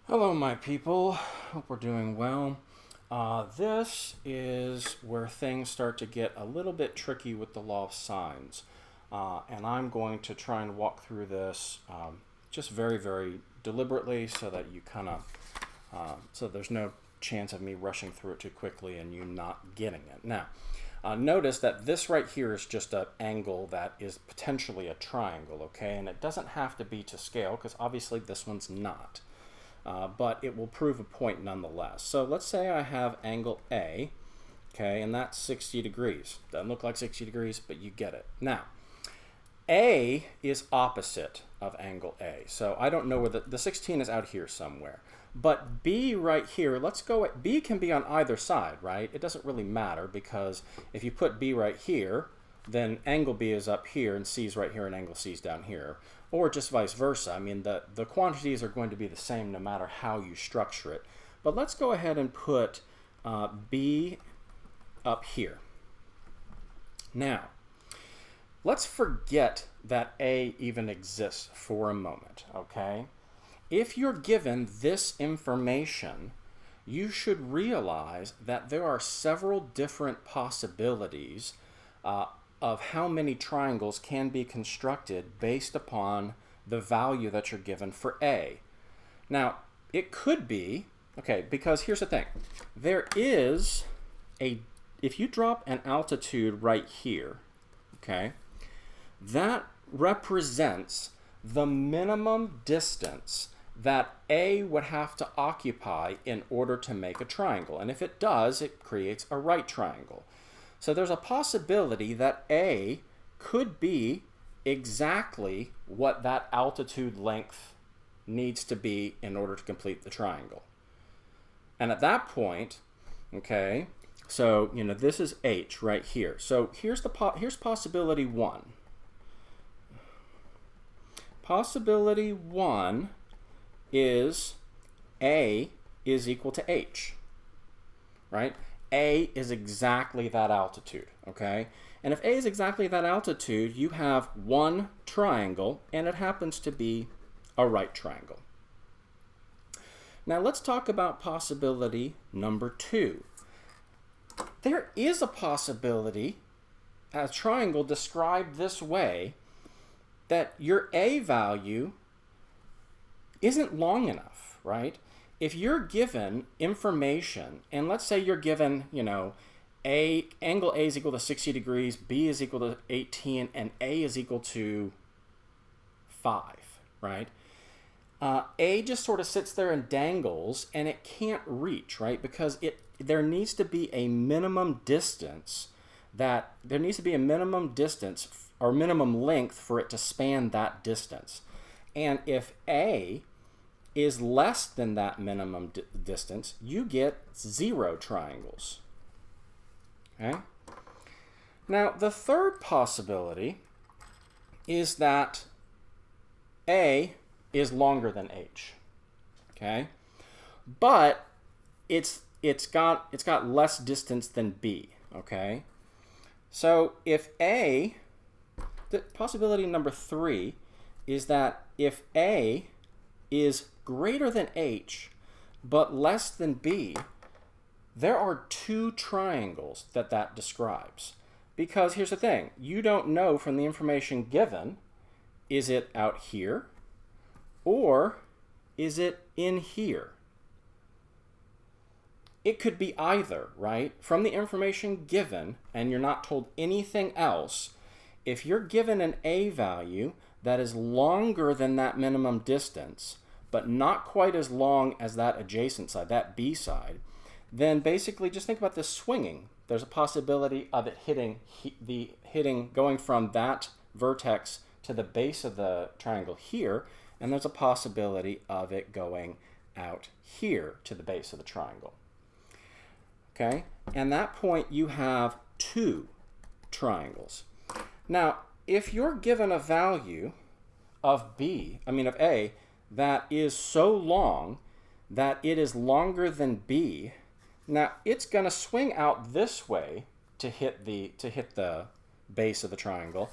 Hello, my people. Hope we're doing well. This is where things start to get a little bit tricky with the law of sines. And I'm going to try and walk through this just very, very deliberately so that you kind of, so there's no chance of me rushing through it too quickly and you not getting it. Now, notice that this right here is just an angle that is potentially a triangle, okay? And it doesn't have to be to scale because obviously this one's not. But it will prove a point nonetheless. So let's say I have angle A, okay, and that's 60 degrees. Doesn't look like 60 degrees, but you get it. Now, A is opposite of angle A. So I don't know where the 16 is out here somewhere. But B right here, let's go at B can be on either side, right? It doesn't really matter because if you put B right here, then angle B is up here and C is right here and angle C is down here. Or just vice versa. I mean, the quantities are going to be the same no matter how you structure it. But let's go ahead and put B up here. Now, let's forget that A even exists for a moment, okay? If you're given this information, you should realize that there are several different possibilities of how many triangles can be constructed based upon the value that you're given for A. Now, it could be, okay, because here's the thing. There is if you drop an altitude right here, okay, that represents the minimum distance that A would have to occupy in order to make a triangle. And if it does, it creates a right triangle. So there's a possibility that A could be exactly what that altitude length needs to be in order to complete the triangle. And at that point, okay, so this is H right here. So here's possibility one. Possibility one is A is equal to H, right? A is exactly that altitude, okay? And if A is exactly that altitude, you have one triangle, and it happens to be a right triangle. Now let's talk about possibility number two. There is a possibility, a triangle described this way, that your A value isn't long enough, right? If you're given information, and let's say you're given, angle A is equal to 60 degrees, B is equal to 18, and A is equal to 5, right? A just sort of sits there and dangles, and it can't reach, right? Because there needs to be a minimum distance or minimum length for it to span that distance. And if A is less than that minimum distance, you get 0 triangles. Okay? Now, the third possibility is that A is longer than H. Okay? But it's got less distance than B. Okay? So if the possibility number 3 is that if A is greater than H but less than B, there are 2 triangles that describes. Because here's the thing, you don't know from the information given, is it out here or is it in here? It could be either, right? From the information given, and you're not told anything else, if you're given an A value that is longer than that minimum distance, but not quite as long as that adjacent side, that B side, then basically just think about this swinging. There's a possibility of it going from that vertex to the base of the triangle here, and there's a possibility of it going out here to the base of the triangle. Okay? And that point you have 2 triangles. Now, if you're given a value of A, that is so long that it is longer than B, now it's going to swing out this way to hit the base of the triangle.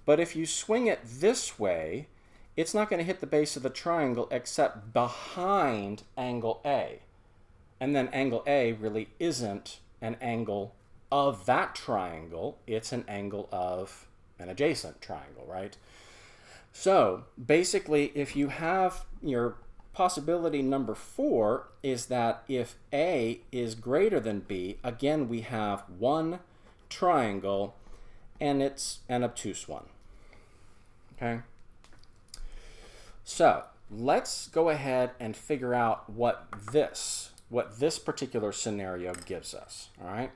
But if you swing it this way, it's not going to hit the base of the triangle except behind angle A. And then angle A really isn't an angle of that triangle, it's an angle of an adjacent triangle, right? So basically, if you have your possibility number 4 is that if A is greater than B, again we have one triangle and it's an obtuse one. Okay? So let's go ahead and figure out what this particular scenario gives us. All right?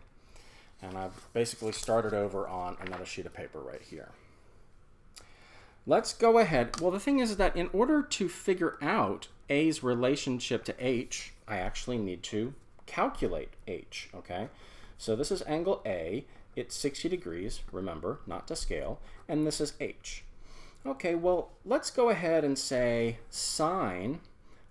And I've basically started over on another sheet of paper right here. Let's go ahead. Well, the thing is that in order to figure out A's relationship to H, I actually need to calculate H, okay? So this is angle A. It's 60 degrees, remember, not to scale. And this is H. Okay, well, let's go ahead and say sine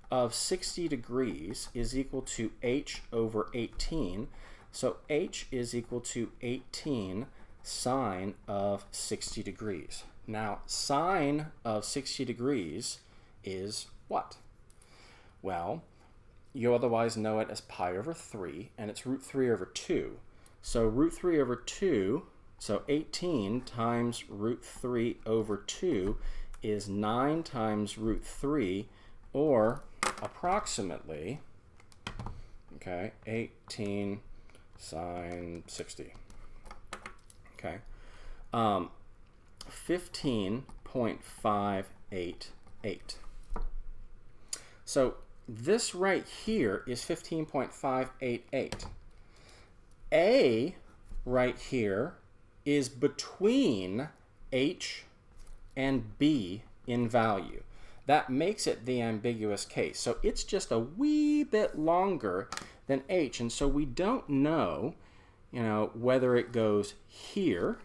of 60 degrees is equal to H over 18. So H is equal to 18 sine of 60 degrees. Now, sine of 60 degrees is what? Well, you otherwise know it as pi over 3, and it's root 3 over 2. So root 3 over 2, so 18 times root 3 over 2 is 9 times root 3, or approximately, okay, 18 sine 60. Okay. 15.588. So this right here is 15.588. A right here is between H and B in value. That makes it the ambiguous case. So it's just a wee bit longer than H, and so we don't know, whether it goes here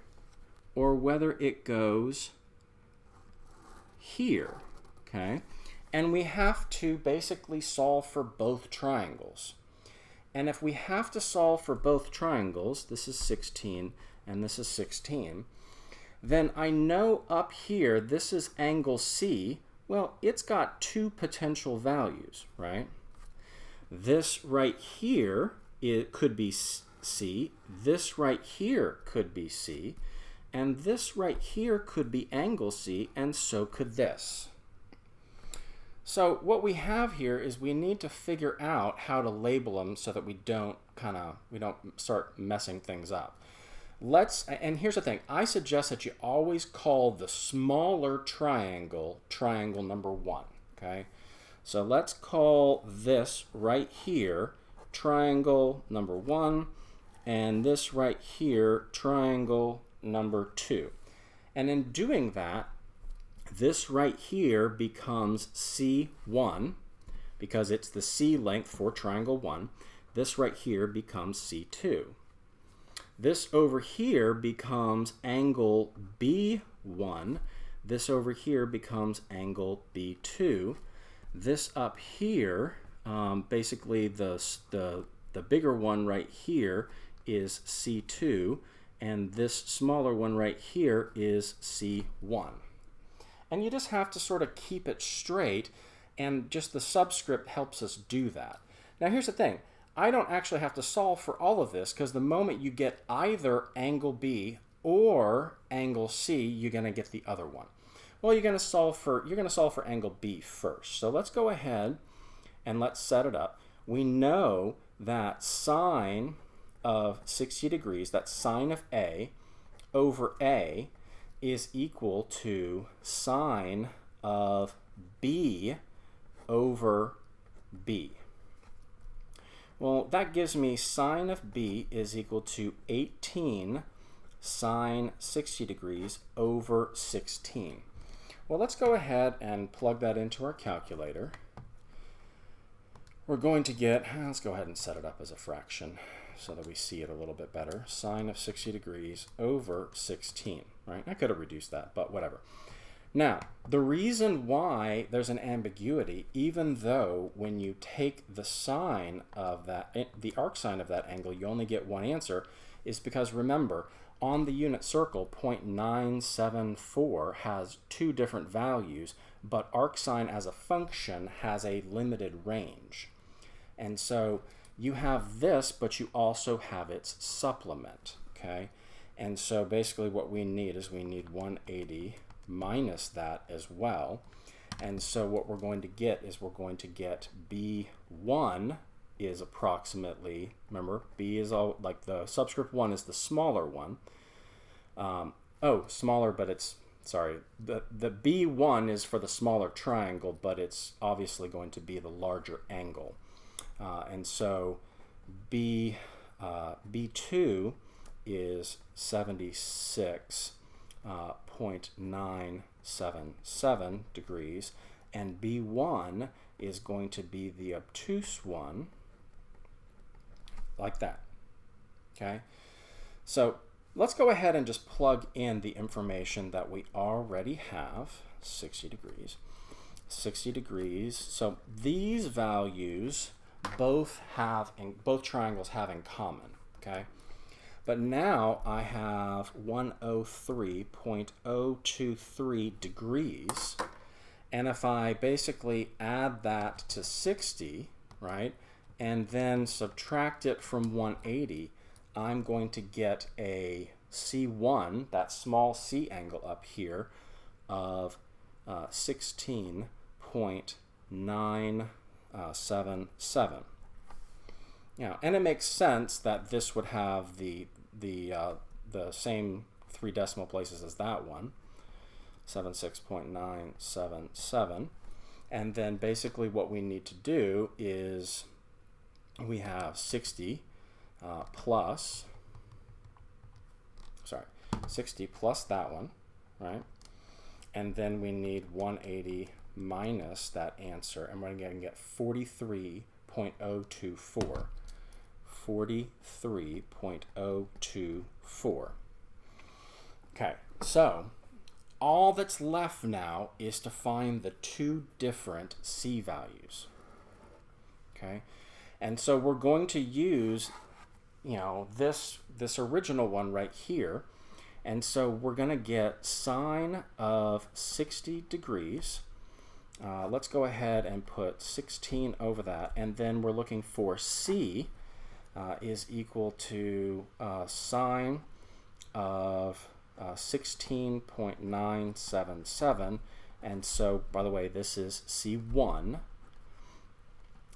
or whether it goes here, okay? And we have to basically solve for both triangles. And if we have to solve for both triangles, this is 16 and this is 16, then I know up here this is angle C. Well, it's got two potential values, right? This right here, it could be C. This right here could be C. And this right here could be angle C, and so could this. So what we have here is we need to figure out how to label them so that we don't start messing things up. And here's the thing, I suggest that you always call the smaller triangle triangle number 1, okay? So let's call this right here triangle number 1, and this right here triangle number 2. And in doing that, this right here becomes C1 because it's the C length for triangle 1. This right here becomes C2. This over here becomes angle B1. This over here becomes angle B2. This up here, basically the bigger one right here is C2, and this smaller one right here is C1. And you just have to sort of keep it straight, and just the subscript helps us do that. Now here's the thing, I don't actually have to solve for all of this, because the moment you get either angle B or angle C, you're going to get the other one. Well, you're going to solve for angle B first. So let's go ahead and let's set it up. We know that sine of 60 degrees, that's sine of A over A, is equal to sine of B over B. Well, that gives me sine of B is equal to 18 sine 60 degrees over 16. Well, let's go ahead and plug that into our calculator. We're going to get, let's go ahead and set it up as a fraction so that we see it a little bit better. Sine of 60 degrees over 16, right? I could have reduced that, but whatever. Now, the reason why there's an ambiguity, even though when you take the sine of that, the arc sine of that angle, you only get one answer, is because remember, on the unit circle, 0.974 has two different values, but arcsine as a function has a limited range. And so you have this, but you also have its supplement, okay? And so basically what we need is we need 180 minus that as well. And so what we're going to get is we're going to get B1 is approximately, remember, B is all, like the subscript 1 is the smaller one. Smaller, but it's, sorry, the B1 is for the smaller triangle, but it's obviously going to be the larger angle. And so B2 is 76.977 degrees, and B1 is going to be the obtuse one, like that. Okay? So let's go ahead and just plug in the information that we already have. 60 degrees. 60 degrees. So these values both triangles have in common. Okay? But now I have 103.023 degrees, and if I basically add that to 60, right, and then subtract it from 180, I'm going to get a C1, that small C angle up here, of 16.977. Yeah, and it makes sense that this would have the same 3 decimal places as that one, 76.977. And then basically what we need to do is we have 60 plus 60 plus that one, right? And then we need 180 minus that answer, and we're going to get 43.024. 43.024. Okay, so all that's left now is to find the 2 different C values. Okay, and so we're going to use, this original one right here, and so we're going to get sine of 60 degrees. Let's go ahead and put 16 over that, and then we're looking for C is equal to sine of 16.977, and so, by the way, this is C1,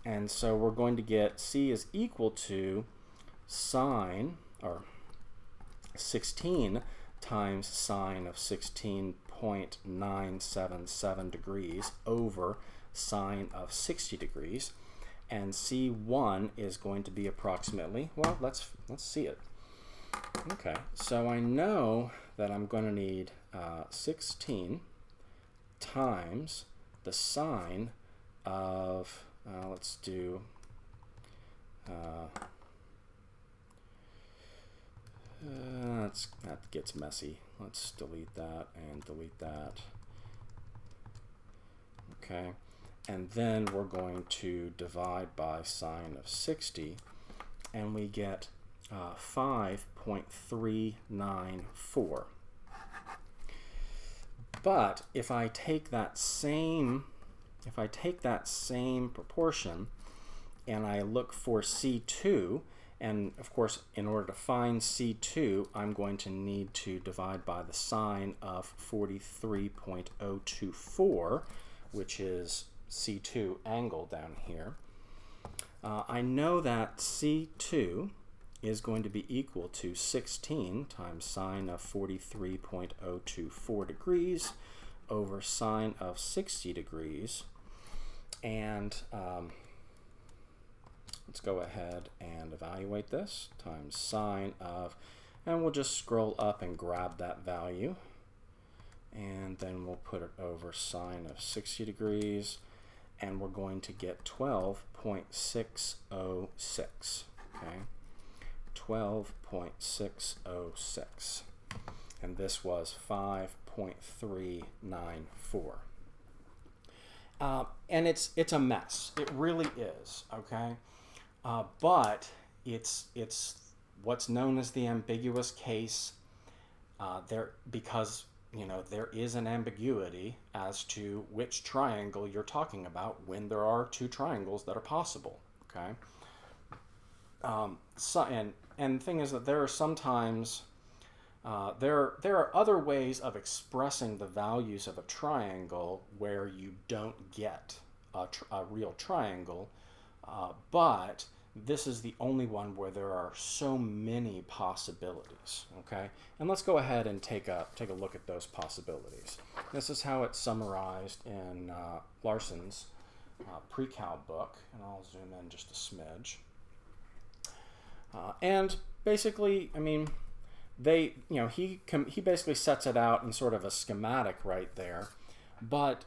and so we're going to get C is equal to sine, or 16 times sine of 16.977 degrees over sine of 60 degrees. And C1 is going to be approximately, well, let's see it. Okay, so I know that I'm going to need 16 times the sine of, let's do, that gets messy. Let's delete that and delete that. Okay. And then we're going to divide by sine of 60, and we get 5.394. But if I take that same proportion and I look for C2, and of course in order to find C2 I'm going to need to divide by the sine of 43.024, which is C2 angle down here. I know that C2 is going to be equal to 16 times sine of 43.024 degrees over sine of 60 degrees. And let's go ahead and evaluate this, times sine of, and we'll just scroll up and grab that value. And then we'll put it over sine of 60 degrees, and we're going to get 12.606, okay? 12.606. And this was 5.394. And it's a mess. It really is, okay? But it's what's known as the ambiguous case, because there is an ambiguity as to which triangle you're talking about when there are two triangles that are possible. Okay. And the thing is that there are sometimes there are other ways of expressing the values of a triangle where you don't get a real triangle, but this is the only one where there are so many possibilities. Okay, and let's go ahead and take a look at those possibilities. This is how it's summarized in Larson's pre-cal book, and I'll zoom in just a smidge. And basically, I mean, he basically sets it out in sort of a schematic right there, but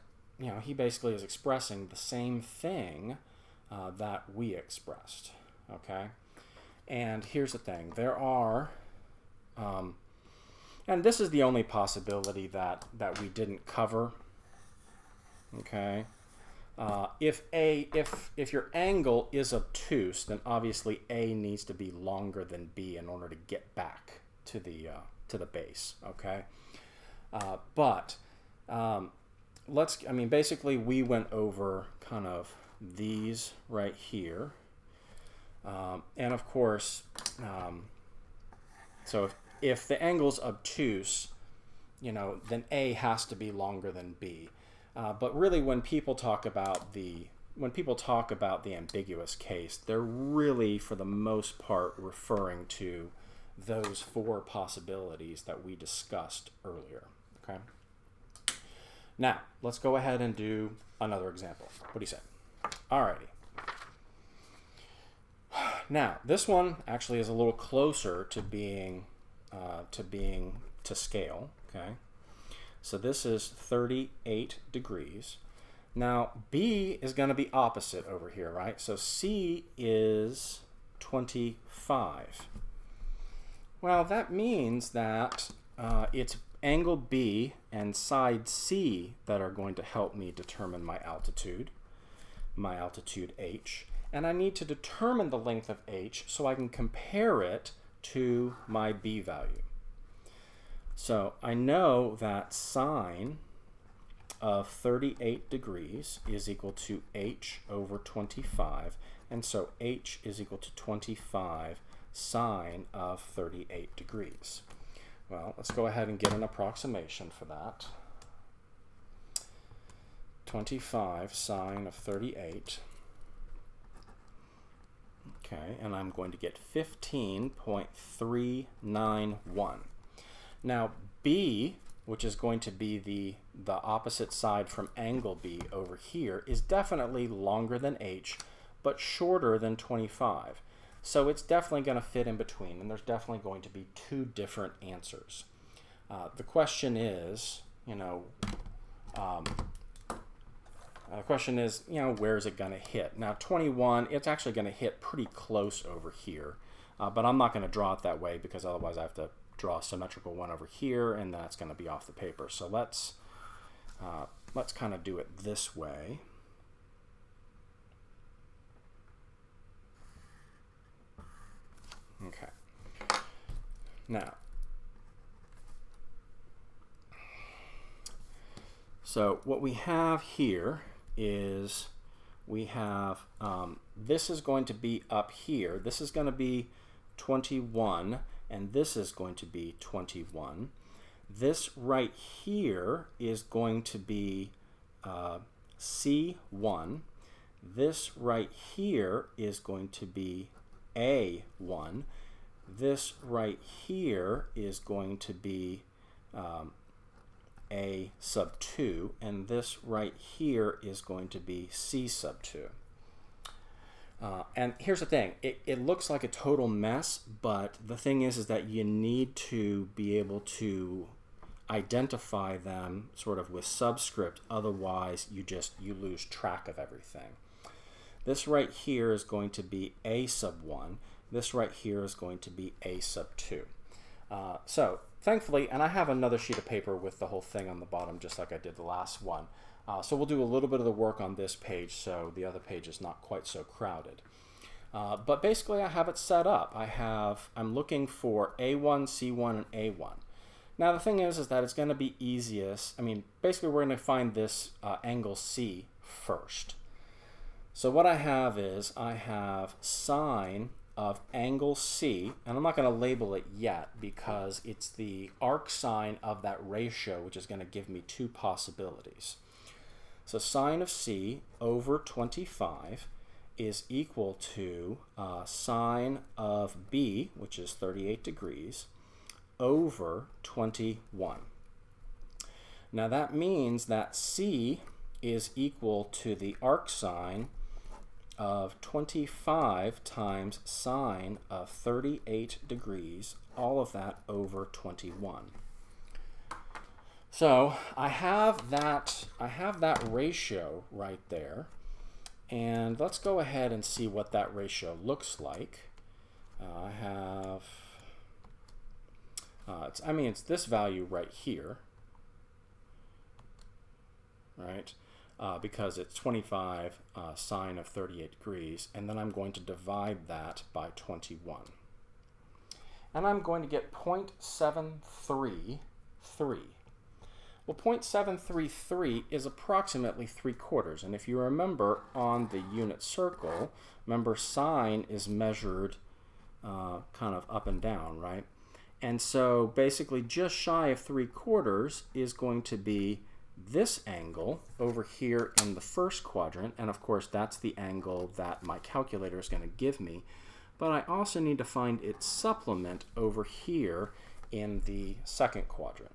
he basically is expressing the same thing that we expressed. Okay, and here's the thing: there are, and this is the only possibility that we didn't cover. Okay. If your angle is obtuse, then obviously A needs to be longer than B in order to get back to the base. Okay, basically we went over kind of these right here, and of course, so if the angle's obtuse, then A has to be longer than B. But really, when people talk about the ambiguous case, they're really, for the most part, referring to those four possibilities that we discussed earlier. Okay. Now, let's go ahead and do another example. What do you say? Alrighty. Now, this one actually is a little closer to being to scale. Okay. So this is 38 degrees. Now, B is going to be opposite over here, right? So C is 25. Well, that means that it's angle B and side C that are going to help me determine my altitude H. And I need to determine the length of H so I can compare it to my B value. So I know that sine of 38 degrees is equal to H over 25, and so H is equal to 25 sine of 38 degrees. Well, let's go ahead and get an approximation for that. 25 sine of 38. Okay, and I'm going to get 15.391. Now, B, which is going to be the opposite side from angle B over here, is definitely longer than H, but shorter than 25. So it's definitely going to fit in between, and there's definitely going to be two different answers. The question is, where is it going to hit? Now, 21, it's actually going to hit pretty close over here, but I'm not going to draw it that way because otherwise I have to draw a symmetrical one over here, and that's going to be off the paper. So let's kind of do it this way. Okay. Now, so what we have here is we have this is going to be up here. This is going to be 21. And this is going to be 21. This right here is going to be C1. This right here is going to be A1. This right here is going to be A sub 2. And this right here is going to be C sub 2. And here's the thing, it looks like a total mess, but the thing is that you need to be able to identify them sort of with subscript, otherwise you lose track of everything. This right here is going to be A sub 1, this right here is going to be A sub 2. So thankfully, and I have another sheet of paper with the whole thing on the bottom just like I did the last one. So we'll do a little bit of the work on this page so the other page is not quite so crowded. But basically I have it set up. I'm looking for A1, C1, and A1. Now the thing is that it's going to be easiest, basically we're going to find this angle C first. So what I have is I have sine of angle C, and I'm not going to label it yet because it's the arc sine of that ratio, which is going to give me two possibilities. So sine of C over 25 is equal to sine of B, which is 38 degrees, over 21. Now that means that C is equal to the arc sine of 25 times sine of 38 degrees, all of that over 21. So I have that ratio right there, and let's go ahead and see what that ratio looks like. I have it's this value right here, right? Because it's 25 sine of 38 degrees, and then I'm going to divide that by 21. And I'm going to get 0.733. Well, 0.733 is approximately 3/4, and if you remember on the unit circle, remember sine is measured kind of up and down, right? And so basically just shy of 3/4 is going to be this angle over here in the first quadrant, and of course that's the angle that my calculator is going to give me, but I also need to find its supplement over here in the second quadrant.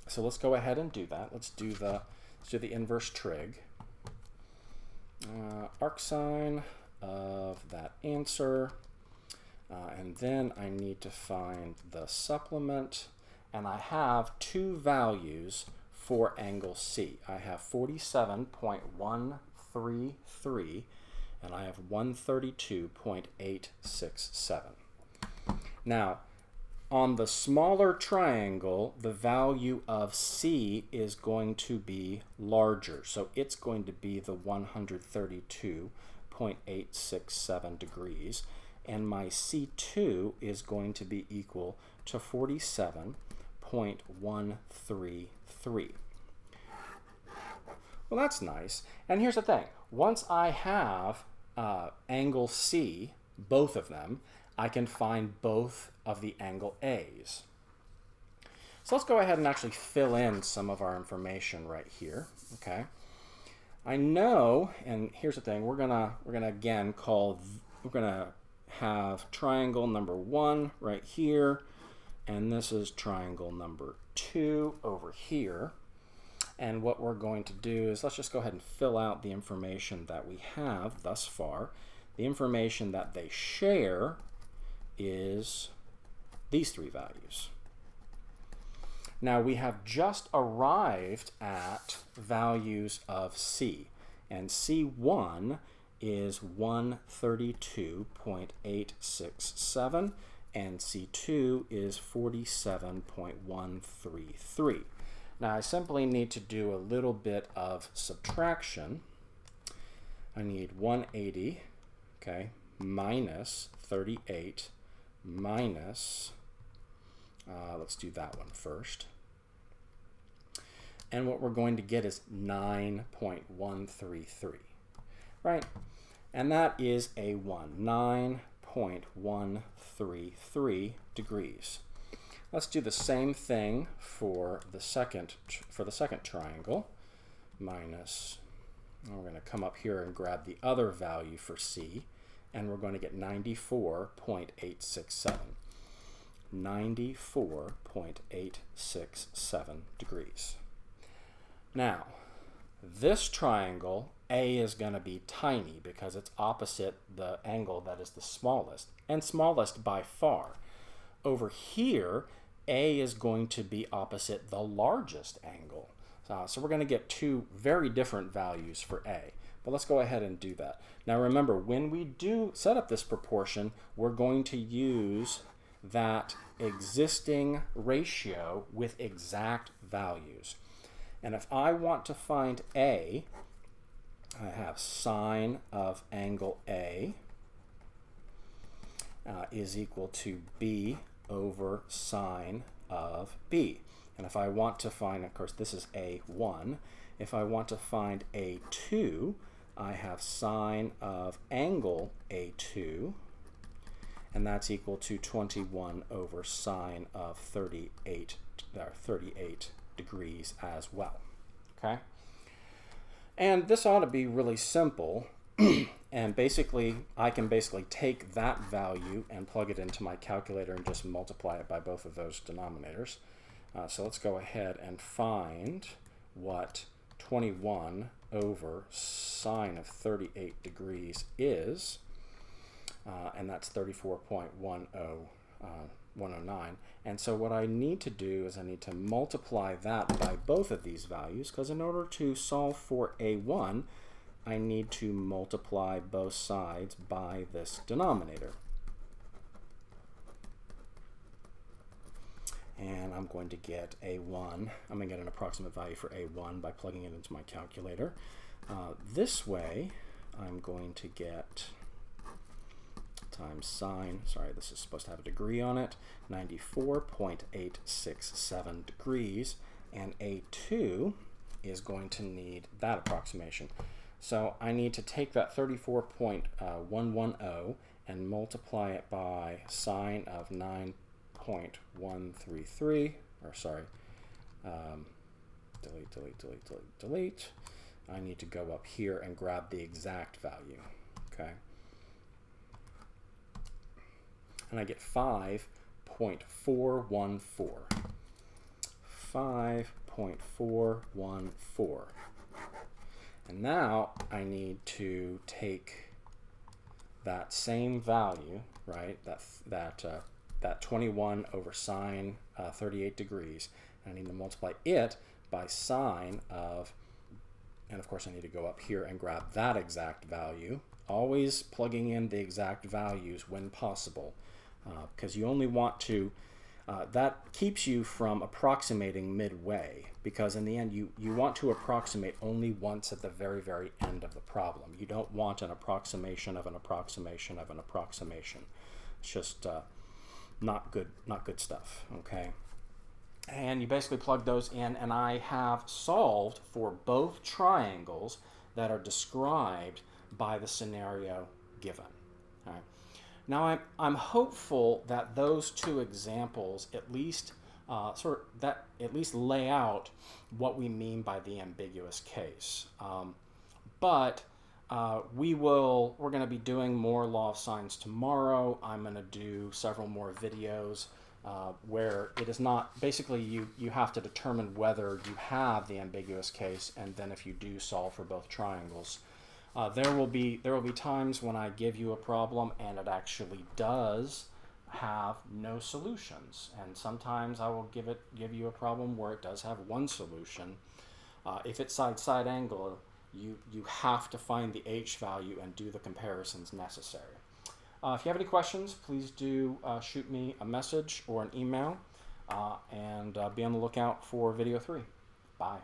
So let's go ahead and do that. Let's do the inverse trig. Arc sine of that answer, and then I need to find the supplement, and I have two values for angle C. I have 47.133 and I have 132.867. Now, on the smaller triangle, the value of C is going to be larger. So it's going to be the 132.867 degrees, and my C2 is going to be equal to 47.133. Well, that's nice. And here's the thing. Once I have angle C, both of them, I can find both of the angle A's. So let's go ahead and actually fill in some of our information right here. Okay. I know, and here's the thing. We're gonna have triangle number 1 right here, and this is triangle number 2 over here. And what we're going to do is let's just go ahead and fill out the information that we have thus far. The information that they share is these three values. Now we have just arrived at values of C, and C1 is 132.867 and C2 is 47.133. Now I simply need to do a little bit of subtraction. I need 180, okay, minus 38 minus, let's do that one first. And what we're going to get is 9.133, right? And that is a 9.133 degrees. Let's do the same thing for the second triangle. Minus, we're going to come up here and grab the other value for C, and we're going to get 94.867. 94.867 degrees. Now, this triangle, A is going to be tiny because it's opposite the angle that is the smallest, and smallest by far. Over here, A is going to be opposite the largest angle. So we're going to get two very different values for A. But let's go ahead and do that. Now remember, when we do set up this proportion, we're going to use that existing ratio with exact values. And if I want to find A, I have sine of angle A is equal to B over sine of B. And if I want to find, of course, this is A1. If I want to find A2, I have sine of angle A2, and that's equal to 21 over sine of 38 degrees as well. Okay? And this ought to be really simple. And basically, I can take that value and plug it into my calculator and just multiply it by both of those denominators. So let's go ahead and find what 21 over sine of 38 degrees is. And that's 34.109. And so what I need to do is I need to multiply that by both of these values, because in order to solve for A1, I need to multiply both sides by this denominator. And I'm going to get A1. I'm going to get an approximate value for A1 by plugging it into my calculator. This way, I'm going to get times sine, sorry, this is supposed to have a degree on it, 94.867 degrees, and A2 is going to need that approximation. So I need to take that 34.110 and multiply it by sine of 9.133, or sorry, delete. I need to go up here and grab the exact value, okay? And I get 5.414. 5.414. And now I need to take that same value, right? That 21 over sine 38 degrees, and I need to multiply it by sine of, and of course I need to go up here and grab that exact value, always plugging in the exact values when possible, because you only want to, that keeps you from approximating midway, because in the end you want to approximate only once at the very, very end of the problem. You don't want an approximation of an approximation of an approximation. It's just not good stuff, okay? And you basically plug those in, and I have solved for both triangles that are described by the scenario given. All right. Now I'm hopeful that those two examples at least lay out what we mean by the ambiguous case. But we're going to be doing more law of sines tomorrow. I'm going to do several more videos where it is not, basically you have to determine whether you have the ambiguous case, and then if you do solve for both triangles. There will be times when I give you a problem and it actually does have no solutions, and sometimes I will give you a problem where it does have one solution. If it's side angle, you have to find the h value and do the comparisons necessary. If you have any questions, please do shoot me a message or an email, and be on the lookout for video 3. Bye.